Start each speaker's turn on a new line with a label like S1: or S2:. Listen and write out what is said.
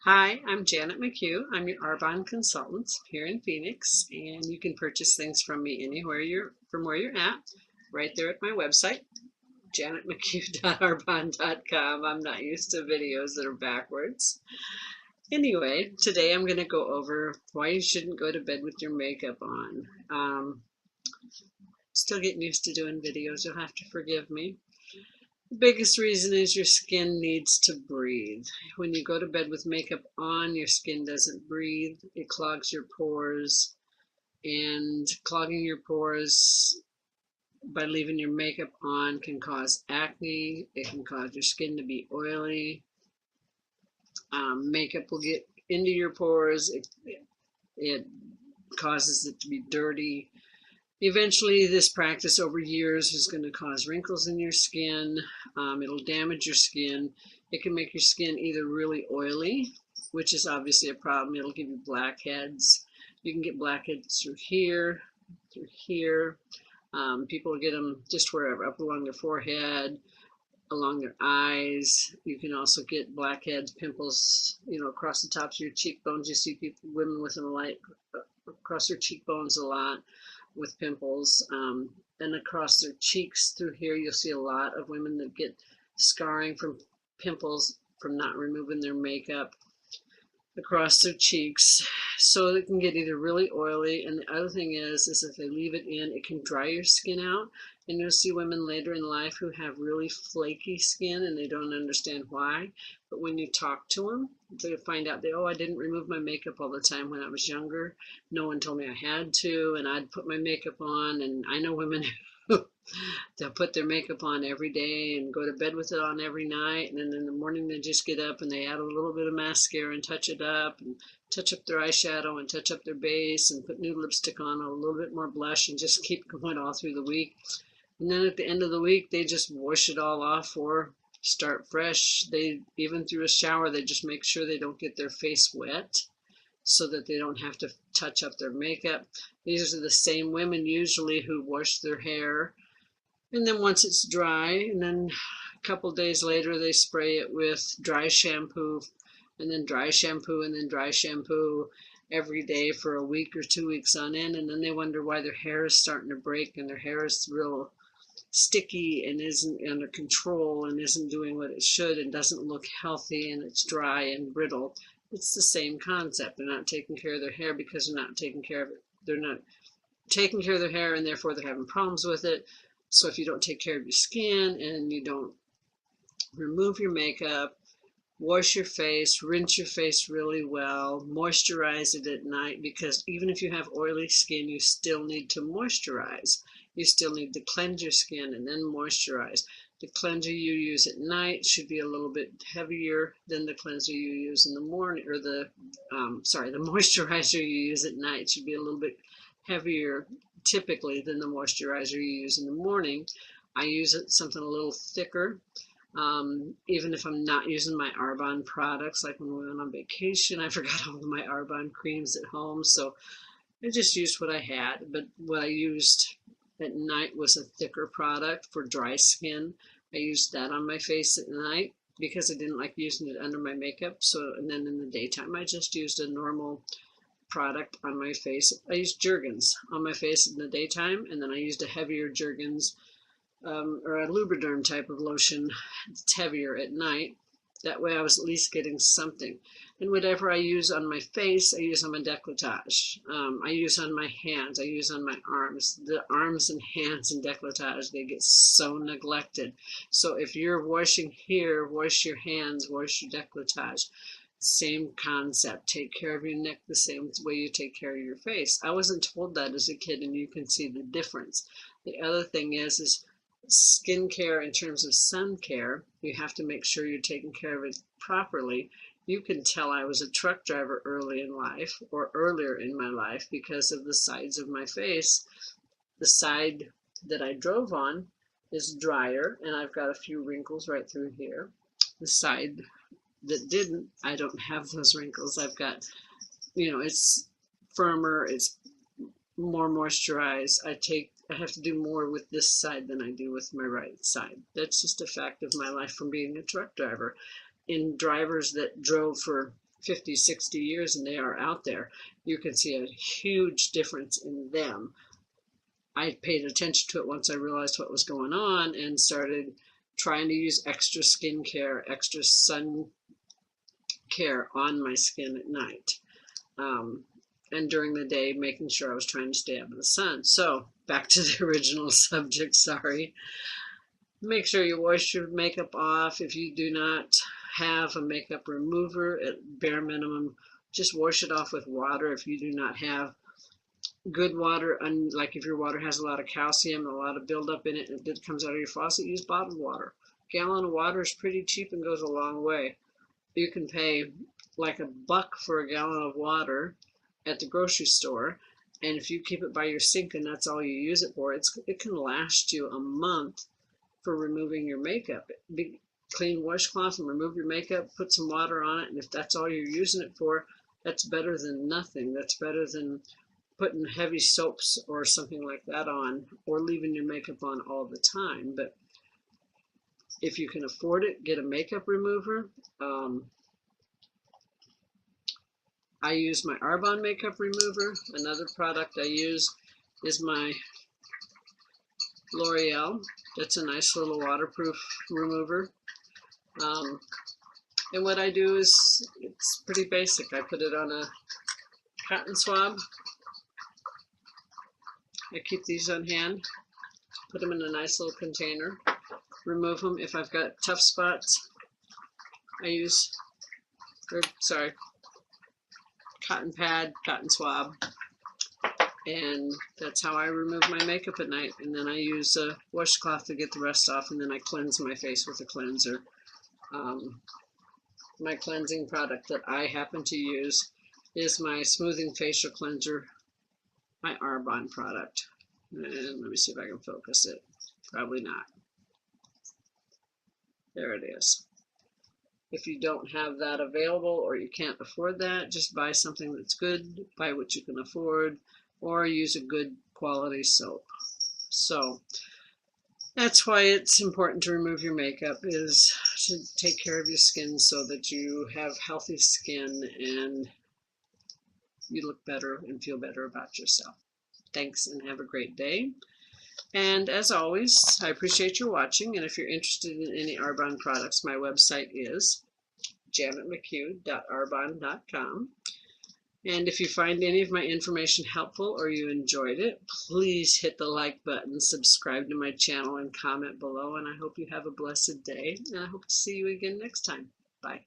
S1: Hi, I'm Janet McHugh. I'm your Arbonne consultant here in Phoenix, and you can purchase things from me anywhere from where you're at, right there at my website, janetmchugh.arbonne.com. I'm not used to videos that are backwards. Anyway, today I'm going to go over why you shouldn't go to bed with your makeup on. Still getting used to doing videos, you'll have to forgive me. The biggest reason is your skin needs to breathe. When you go to bed with makeup on, your skin doesn't breathe. It clogs your pores, and clogging your pores by leaving your makeup on can cause acne. It can cause your skin to be oily. Makeup will get into your pores. It causes it to be dirty. Eventually, this practice over years is going to cause wrinkles in your skin. It'll damage your skin. It can make your skin either really oily, which is obviously a problem. It'll give you blackheads. You can get blackheads through here, through here. People get them just wherever, up along their forehead, along their eyes. You can also get blackheads, pimples, across the tops of your cheekbones. You see women with them like across their cheekbones a lot with pimples, and across their cheeks through here. You'll see a lot of women that get scarring from pimples from not removing their makeup across their cheeks. So it can get either really oily, and the other thing is if they leave it in, it can dry your skin out. And you'll see women later in life who have really flaky skin and they don't understand why. But when you talk to them, they find out oh, I didn't remove my makeup all the time when I was younger. No one told me I had to, and I'd put my makeup on. And I know women who they'll put their makeup on every day and go to bed with it on every night, and then in the morning they just get up and they add a little bit of mascara and touch it up and touch up their eyeshadow and touch up their base and put new lipstick on, a little bit more blush, and just keep going all through the week. And then at the end of the week they just wash it all off or start fresh. They even through a shower, they just make sure they don't get their face wet so that they don't have to touch up their makeup. These are the same women usually who wash their hair, and then once it's dry, and then a couple days later, they spray it with dry shampoo, and then dry shampoo, and then dry shampoo every day for a week or 2 weeks on end. And then they wonder why their hair is starting to break and their hair is real sticky and isn't under control and isn't doing what it should and doesn't look healthy and it's dry and brittle. It's the same concept. They're not taking care of their hair because they're not taking care of it. They're not taking care of their hair, and therefore they're having problems with it. So if you don't take care of your skin and you don't remove your makeup, wash your face, rinse your face really well, moisturize it at night, because even if you have oily skin, you still need to moisturize. You still need to cleanse your skin and then moisturize. The cleanser you use at night should be a little bit heavier than the cleanser you use in the morning, or the moisturizer you use at night should be a little bit heavier typically than the moisturizer you use in the morning. I use something a little thicker, even if I'm not using my Arbonne products. Like when we went on vacation, I forgot all of my Arbonne creams at home, so I just used what I had. But what I used at night was a thicker product for dry skin. I used that on my face at night because I didn't like using it under my makeup. So, and then in the daytime, I just used a normal product on my face. I used Jergens on my face in the daytime, and then I used a heavier Jergens or a Lubriderm type of lotion. It's heavier at night. That way I was at least getting something. And whatever I use on my face, I use on my décolletage. I use on my hands. I use on my arms. The arms and hands in décolletage, they get so neglected. So if you're washing here, wash your hands, wash your décolletage. Same concept. Take care of your neck the same way you take care of your face. I wasn't told that as a kid, and you can see the difference. The other thing is skincare in terms of sun care. You have to make sure you're taking care of it properly. You can tell I was a truck driver early in life, or earlier in my life, because of the sides of my face. The side that I drove on is drier, and I've got a few wrinkles right through here. The side that didn't, I don't have those wrinkles. I've got, it's firmer, it's more moisturized. I have to do more with this side than I do with my right side. That's just a fact of my life from being a truck driver. In drivers that drove for 50, 60 years and they are out there, you can see a huge difference in them. I paid attention to it once I realized what was going on and started trying to use extra skin care, extra sun care on my skin at night. And during the day, making sure I was trying to stay out of the sun. So back to the original subject, sorry. Make sure you wash your makeup off. If you do not have a makeup remover, at bare minimum, just wash it off with water. If you do not have good water, and like if your water has a lot of calcium, a lot of buildup in it, and it comes out of your faucet, use bottled water. A gallon of water is pretty cheap and goes a long way. You can pay like $1 for a gallon of water at the grocery store, and if you keep it by your sink and that's all you use it for, it can last you a month for removing your makeup. Clean washcloth and remove your makeup, put some water on it, and if that's all you're using it for, that's better than nothing. That's better than putting heavy soaps or something like that on, or leaving your makeup on all the time. But if you can afford it, get a makeup remover. I use my Arbonne makeup remover. Another product I use is my L'Oreal. That's a nice little waterproof remover. And what I do is, it's pretty basic. I put it on a cotton swab. I keep these on hand, put them in a nice little container, remove them. If I've got tough spots, I use, cotton pad, cotton swab, and that's how I remove my makeup at night. And then I use a washcloth to get the rest off, and then I cleanse my face with a cleanser. My cleansing product that I happen to use is my smoothing facial cleanser, my Arbonne product. And let me see if I can focus it. Probably not. There it is. If you don't have that available or you can't afford that, just buy something that's good, buy what you can afford, or use a good quality soap. So that's why it's important to remove your makeup, is to take care of your skin so that you have healthy skin and you look better and feel better about yourself. Thanks and have a great day. And as always, I appreciate your watching. And if you're interested in any Arbonne products, my website is janetmchugh.arbonne.com. And if you find any of my information helpful or you enjoyed it, please hit the like button, subscribe to my channel, and comment below. And I hope you have a blessed day. And I hope to see you again next time. Bye.